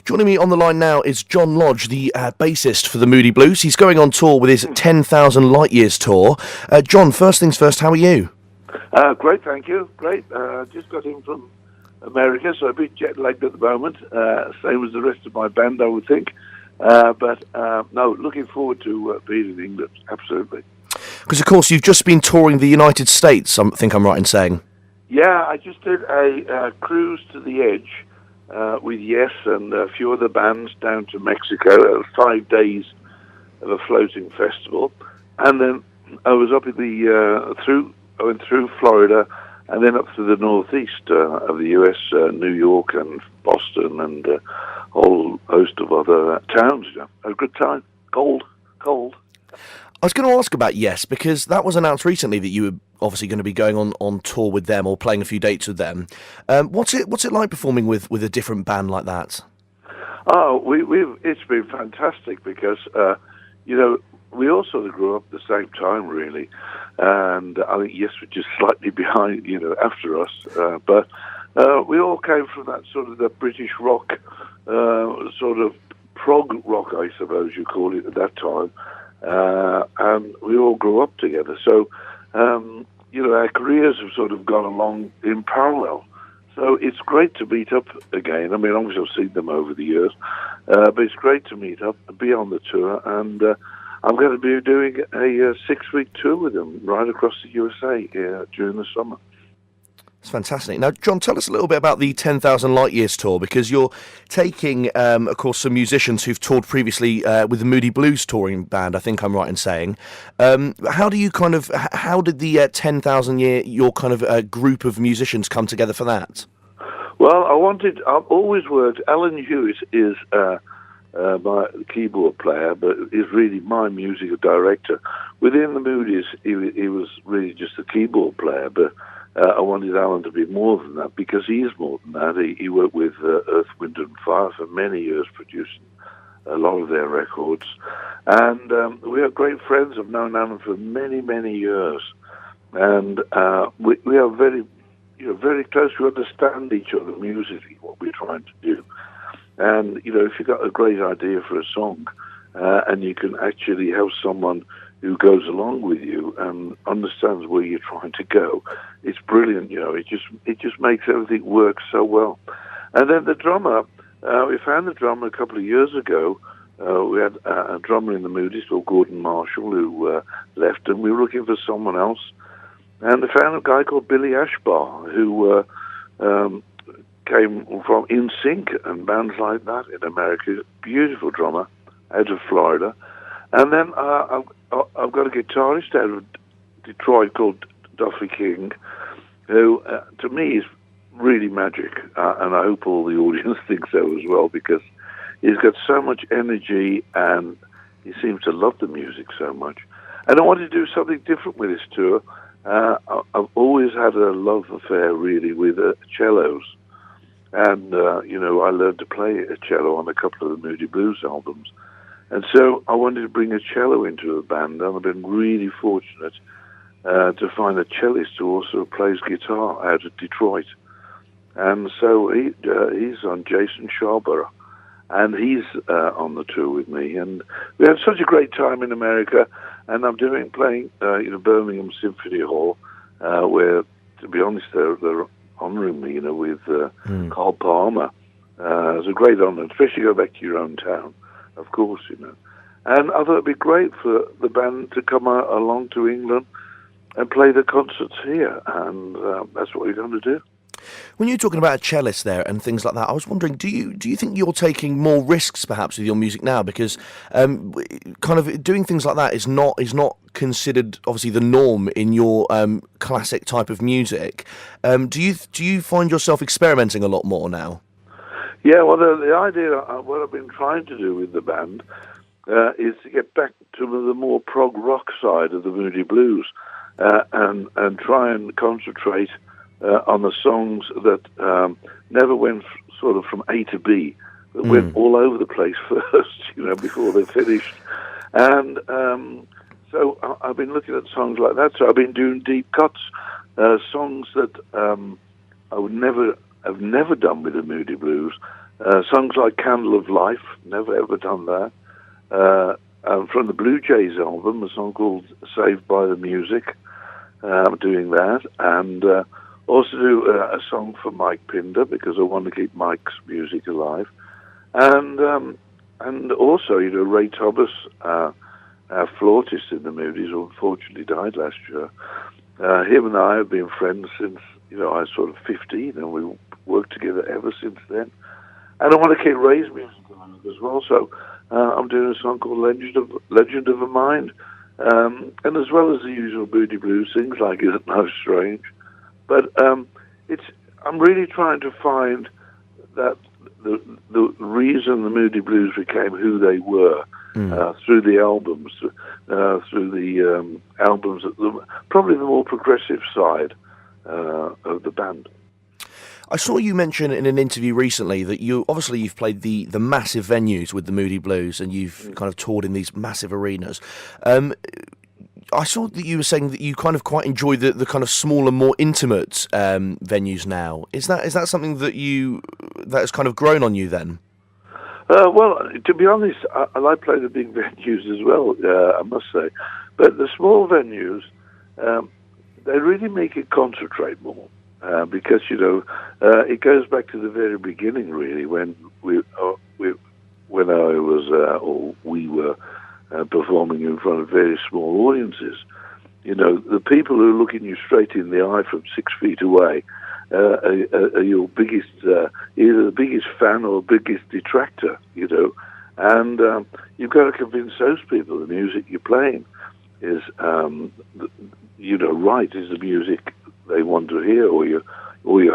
Joining me on the line now is John Lodge, the bassist for the Moody Blues. He's going on tour with his 10,000 Light Years tour. John, first things first, how are you? Great, thank you. Great. Just got in from America, so a bit jet-lagged at the moment. Same as the rest of my band, I would think. But looking forward to being in England, absolutely. Because, of course, you've just been touring the United States, I think I'm right in saying. Yeah, I just did a cruise to the edge with Yes and a few other bands down to Mexico, 5 days of a floating festival. And then I was up in I went through Florida and then up to the northeast of the US, New York and Boston and a whole host of other towns. A good time. Cold. I was going to ask about Yes, because that was announced recently that you were obviously going to be going on tour with them or playing a few dates with them. What's it like performing with a different band like that? Oh, it's been fantastic because, we all sort of grew up at the same time, really. And I think Yes were just slightly behind, after us. But we all came from that sort of the British rock, sort of prog rock, I suppose you call it at that time. And we all grew up together. So, our careers have sort of gone along in parallel. So it's great to meet up again. I mean, obviously I've seen them over the years, but it's great to meet up and be on the tour. And I'm going to be doing a 6-week tour with them right across the USA during the summer. It's fantastic. Now, John, tell us a little bit about the 10,000 Light Years tour, because you're taking, of course, some musicians who've toured previously with the Moody Blues touring band, I think I'm right in saying. How did the 10,000 your kind of group of musicians come together for that? Well, I've always worked, Alan Hewitt is my keyboard player, but is really my musical director. Within the Moody's, he was really just a keyboard player, but I wanted Alan to be more than that, because he is more than that. He worked with Earth, Wind and Fire for many years, producing a lot of their records. And we are great friends. I've known Alan for many, many years. And we are very, very close. We understand each other musically, what we're trying to do. And, if you've got a great idea for a song, and you can actually have someone who goes along with you and understands where you're trying to go, it's brilliant. It just makes everything work so well. And then the drummer, we found the drummer a couple of years ago. We had a drummer in the Moody's called Gordon Marshall who left, and we were looking for someone else. And we found a guy called Billy Ashbar who came from In Sync and bands like that in America. Beautiful drummer out of Florida. And then I've got a guitarist out of Detroit called Duffy King, who to me is really magic, and I hope all the audience think so as well, because he's got so much energy and he seems to love the music so much. And I wanted to do something different with this tour. I've always had a love affair really with cellos, and I learned to play a cello on a couple of the Moody Blues albums. And so I wanted to bring a cello into the band, and I've been really fortunate to find a cellist who also plays guitar out of Detroit. And so he's on Jason Sharborough, and he's on the tour with me. And we had such a great time in America, and I'm playing Birmingham Symphony Hall, where, to be honest, they're honouring me, with Carl Palmer. It's a great honour, especially go back to your own town. Of course, And I thought it'd be great for the band to come along to England and play the concerts here, and that's what we're going to do. When you're talking about a cellist there and things like that, I was wondering, do you think you're taking more risks perhaps with your music now, because kind of doing things like that is not considered obviously the norm in your classic type of music? Do you find yourself experimenting a lot more now? Yeah, well, the idea, what I've been trying to do with the band is to get back to the more prog rock side of the Moody Blues and try and concentrate on the songs that never went sort of from A to B, but went all over the place first, before they finished. And so I've been looking at songs like that. So I've been doing deep cuts, songs that I would never have never done with the Moody Blues, songs like Candle of Life, never ever done that. And from the Blue Jays album, a song called Saved by the Music, I'm doing that. And also do a song for Mike Pinder, because I want to keep Mike's music alive. And also, Ray Thomas, our flautist in the Moody's, who unfortunately died last year. Him and I have been friends since, I was sort of 15, and we worked together ever since then. And I want to keep Ray's music alive as well, so I'm doing a song called Legend of a Mind. And as well as the usual Moody Blues things, like Isn't No Strange. But I'm really trying to find that the reason the Moody Blues became who they were through the albums, probably the more progressive side of the band. I saw you mention in an interview recently that you've played the massive venues with the Moody Blues, and you've kind of toured in these massive arenas. I saw that you were saying that you kind of quite enjoy the kind of smaller, more intimate venues now. Is that something that has kind of grown on you then? Well, to be honest, I like playing the big venues as well, I must say. But the small venues, they really make it concentrate more. Because, it goes back to the very beginning, really, when we were performing in front of very small audiences. The people who are looking you straight in the eye from 6 feet away are your biggest, either the biggest fan or biggest detractor, and you've got to convince those people the music you're playing is, right, is the music they want to hear, or you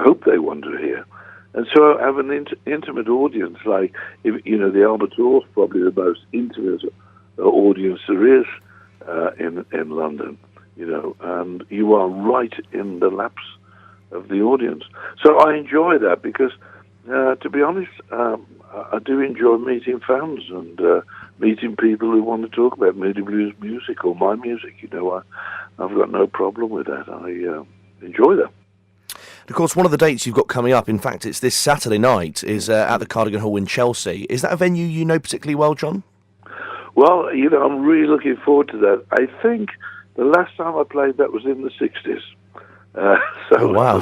hope they want to hear. And so have an intimate audience, like, the Albatross, probably the most intimate audience there is in London, and you are right in the laps of the audience. So I enjoy that because, to be honest, I do enjoy meeting fans and meeting people who want to talk about Moody Blues music or my music. I've got no problem with that. I enjoy that. Of course, one of the dates you've got coming up, in fact, it's this Saturday night, is at the Cadogen Hall in Chelsea. Is that a venue you know particularly well, John? Well, I'm really looking forward to that. I think the last time I played that was in the 60s. Oh, wow.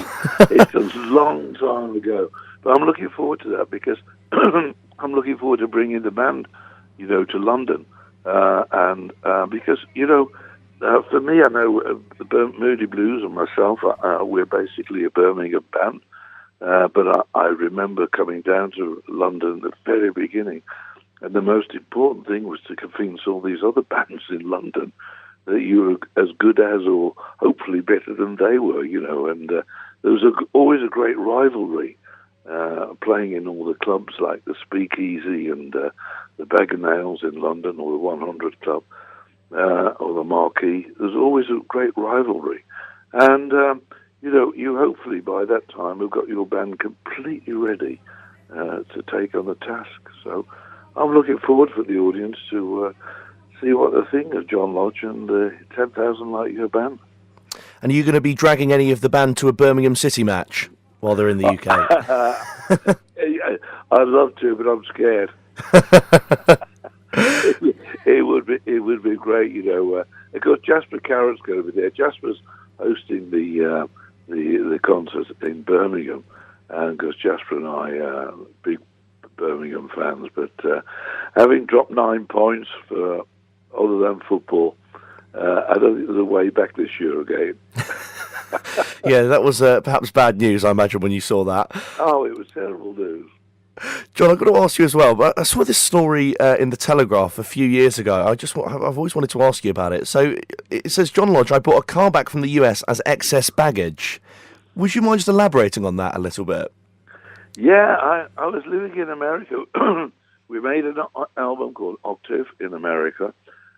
It's a long time ago. But I'm looking forward to that because I'm looking forward to bringing the band, to London. And because, for me, I know the Moody Blues and myself, we're basically a Birmingham band. But I remember coming down to London at the very beginning, and the most important thing was to convince all these other bands in London that you were as good as, or hopefully better than they were, and there was always a great rivalry playing in all the clubs like the Speakeasy and the Bag of Nails in London, or the 100 Club. Or the Marquee. There's always a great rivalry. And, you hopefully by that time have got your band completely ready to take on the task. So I'm looking forward for the audience to see what they think of John Lodge and the 10,000 Light Year Band. And are you going to be dragging any of the band to a Birmingham City match while they're in the UK? I'd love to, but I'm scared. It would be great, Of course, Jasper Carrot's going to be there. Jasper's hosting the concert in Birmingham, and because Jasper and I are big Birmingham fans, but having dropped 9 points for other than football, I don't think there's a way back this year again. Yeah, that was perhaps bad news, I imagine, when you saw that. Oh, it was terrible news. John, I've got to ask you as well, but I saw this story in the Telegraph a few years ago. I've always wanted to ask you about it. So it says, John Lodge, I bought a car back from the US as excess baggage. Would you mind just elaborating on that a little bit? Yeah, I was living in America. We made an album called Octave in America,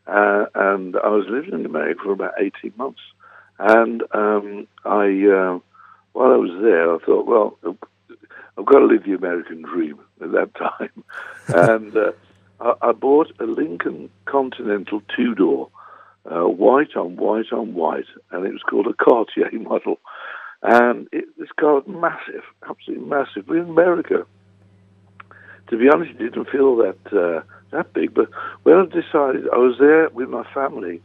and I was living in America for about 18 months. And while I was there, I thought, well, I've got to live the American dream at that time. And I bought a Lincoln Continental two-door, white on white on white, and it was called a Cartier model. And this car was massive, absolutely massive. We're in America. to be honest, it didn't feel that big. But when I decided, I was there with my family,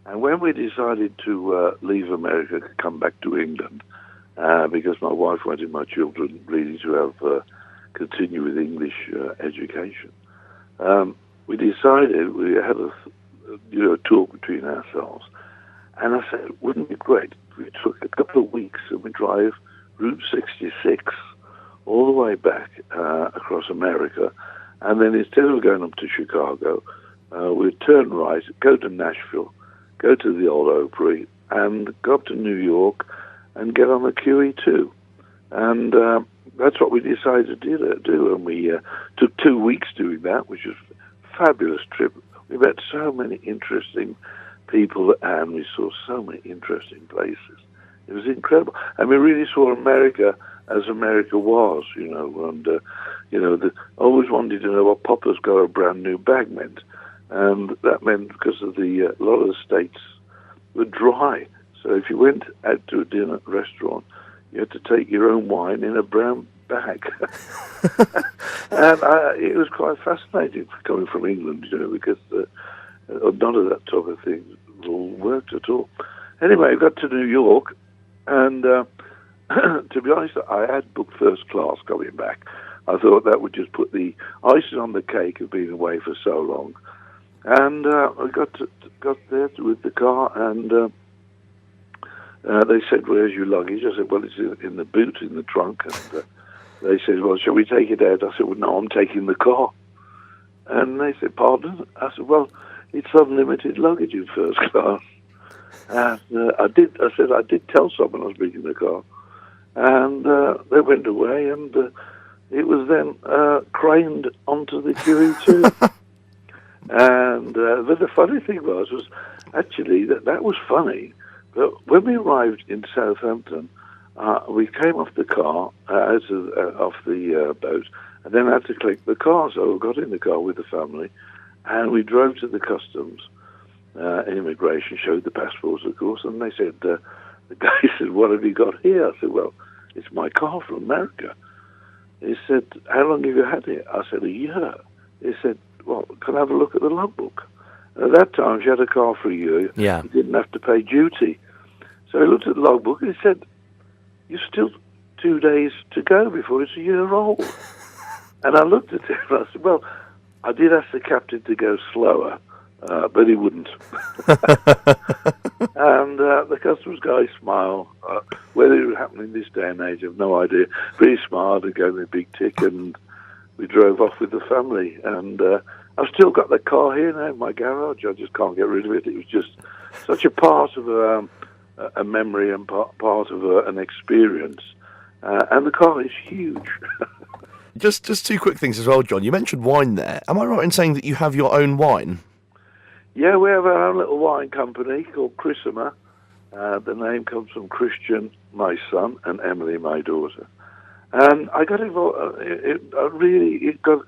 and when we decided to leave America, come back to England, because my wife wanted my children really to have continue with English education, we decided, we had a talk between ourselves, and I said, wouldn't it be great if we took a couple of weeks and we drive Route 66 all the way back across America, and then instead of going up to Chicago, we'd turn right, go to Nashville, go to the Old Opry, and go up to New York and get on the QE2. And that's what we decided to do, and we took 2 weeks doing that, which was a fabulous trip. We met so many interesting people, and we saw so many interesting places. It was incredible. And we really saw America as America was, and, I always wanted to know what Papa's Got a Brand New Bag meant. And that meant because of a lot of the states were dry. So if you went out to a dinner restaurant, you had to take your own wine in a brown bag. And it was quite fascinating coming from England, because none of that type of thing all worked at all. Anyway, I got to New York, and to be honest, I had booked first class coming back. I thought that would just put the icing on the cake of being away for so long. And I got there with the car, and they said, "Where's your luggage?" I said, "Well, it's in the boot, in the trunk." And they said, "Well, shall we take it out?" I said, "Well, no, I'm taking the car." And they said, "Pardon?" I said, "Well, it's unlimited luggage in first class." And I said I did tell someone I was bringing the car. And they went away, and it was then craned onto the QE2. And but the funny thing was actually that was funny. But when we arrived in Southampton, we came off the car, off the boat, and then had to collect the car. So we got in the car with the family, and we drove to the customs, immigration, showed the passports, of course, and they said, the guy said, "What have you got here?" I said, "Well, it's my car from America." He said, "How long have you had it?" I said, "A year." He said, "Well, can I have a look at the logbook?" And at that time, she had a car for a year. Yeah. You didn't have to pay duty. So he looked at the logbook and he said, "You're still 2 days to go before it's a year old." And I looked at him and I said, "Well, I did ask the captain to go slower, but he wouldn't." And the customs guy smiled. Whether it would happen in this day and age, I have no idea. But he smiled and gave me a big tick, and we drove off with the family. And I've still got the car here now in my garage. I just can't get rid of it. It was just such a part of a memory and part of an experience. And the car is huge. Just two quick things as well, John. You mentioned wine there. Am I right in saying that you have your own wine? Yeah, we have our own little wine company called Chrisima. The name comes from Christian, my son, and Emily, my daughter. And I got involved. It got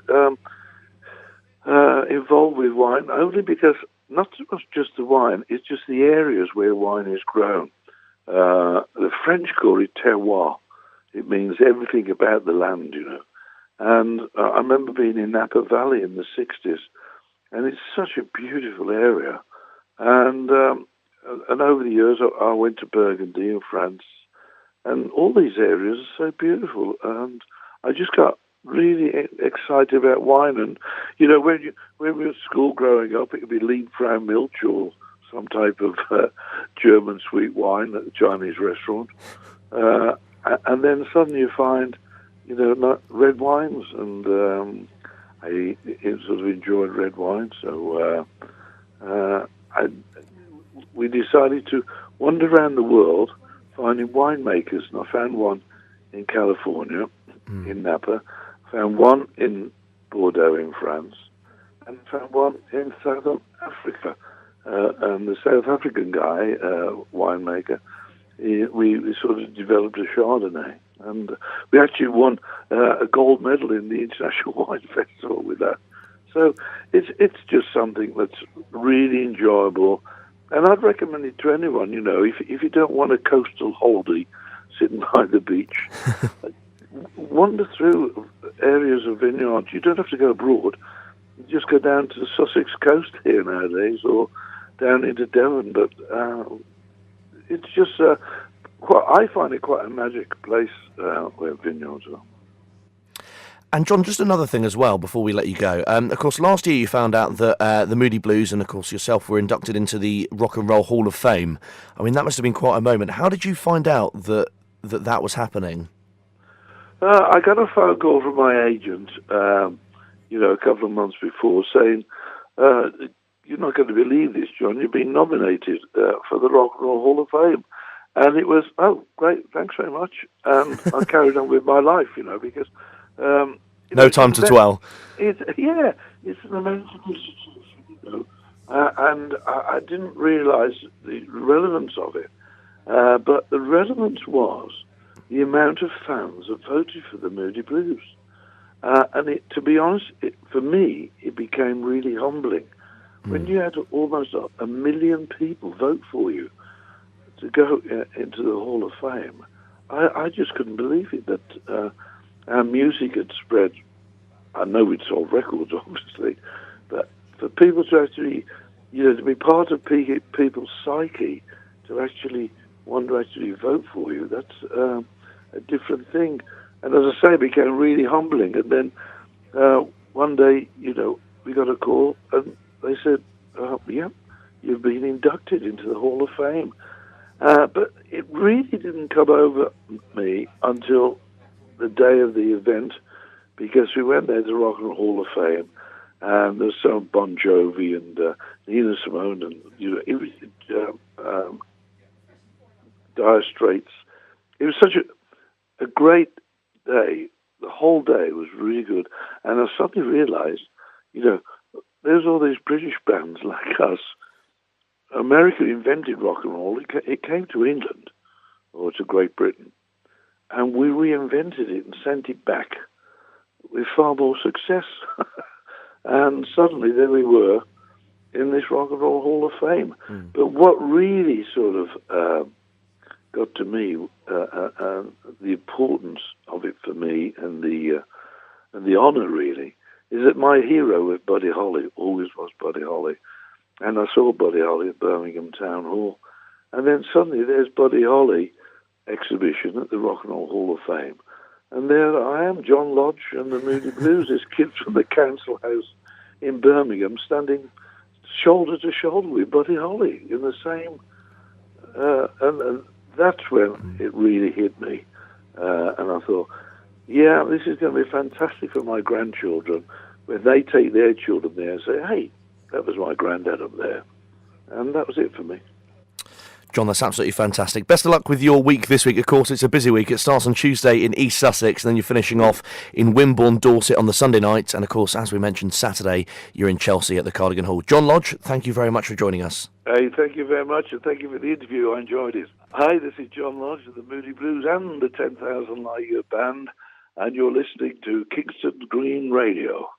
involved with wine only because not so much just the wine; it's just the areas where wine is grown. The French call it terroir. It means everything about the land, And I remember being in Napa Valley in the 60s, and it's such a beautiful area. And over the years, I went to Burgundy in France, and all these areas are so beautiful. And I just got really excited about wine. And when we were at school growing up, it could be Liebfrau Milch or some type of German sweet wine at the Chinese restaurant. And then suddenly you find, red wines, and I sort of enjoyed red wine. So we decided to wander around the world finding winemakers, and I found one in California, in Napa, found one in Bordeaux in France, and found one in Southern Africa. And the South African guy, winemaker, we sort of developed a Chardonnay. And we actually won a gold medal in the International Wine Festival with that. So it's just something that's really enjoyable. And I'd recommend it to anyone, if you don't want a coastal holiday sitting by the beach, wander through areas of vineyards. You don't have to go abroad. You just go down to the Sussex coast here nowadays, or down into Devon. But it's just I find it quite a magic place where vineyards are. And John, just another thing as well before we let you go. Of course, last year you found out that the Moody Blues and, of course, yourself were inducted into the Rock and Roll Hall of Fame. I mean, that must have been quite a moment. How did you find out that was happening? I got a phone call from my agent, a couple of months before, saying, "You're not going to believe this, John. You've been nominated for the Rock and Roll Hall of Fame." And it was, "Oh, great, thanks very much." And I carried on with my life, because... no time to dwell. It's an amazing institution, and I didn't realise the relevance of it. But the relevance was the amount of fans that voted for the Moody Blues. And to be honest, for me, it became really humbling. When you had almost 1 million people vote for you to go into the Hall of Fame, I just couldn't believe it, that our music had spread. I know we'd sold records, obviously, but for people to actually, to be part of people's psyche, to actually want to actually vote for you, that's a different thing. And as I say, it became really humbling. And then one day, we got a call, and they said, "Yeah, you've been inducted into the Hall of Fame." But it really didn't come over me until the day of the event, because we went there to the Rock and Roll Hall of Fame, and there's some Bon Jovi and Nina Simone and Dire Straits. It was such a great day. The whole day was really good, and I suddenly realised, there's all these British bands like us. America invented rock and roll. It came to England or to Great Britain, and we reinvented it and sent it back with far more success. And suddenly there we were in this Rock and Roll Hall of Fame. But what really sort of got to me, the importance of it for me, and the honour really, is that my hero was Buddy Holly, always was Buddy Holly. And I saw Buddy Holly at Birmingham Town Hall. And then suddenly there's Buddy Holly exhibition at the Rock and Roll Hall of Fame. And there I am, John Lodge and the Moody Blues, this kid from the council house in Birmingham, standing shoulder to shoulder with Buddy Holly in the same... and that's when it really hit me. And I thought, yeah, this is going to be fantastic for my grandchildren when they take their children there and say, "Hey, that was my granddad up there." And that was it for me. John, that's absolutely fantastic. Best of luck with your week this week. Of course, it's a busy week. It starts on Tuesday in East Sussex, and then you're finishing off in Wimborne, Dorset on the Sunday night. And, of course, as we mentioned, Saturday, you're in Chelsea at the Cadogen Hall. John Lodge, thank you very much for joining us. Hey, thank you very much, and thank you for the interview. I enjoyed it. Hi, this is John Lodge of the Moody Blues and the 10,000 Light Year Band, and you're listening to Kingston Green Radio.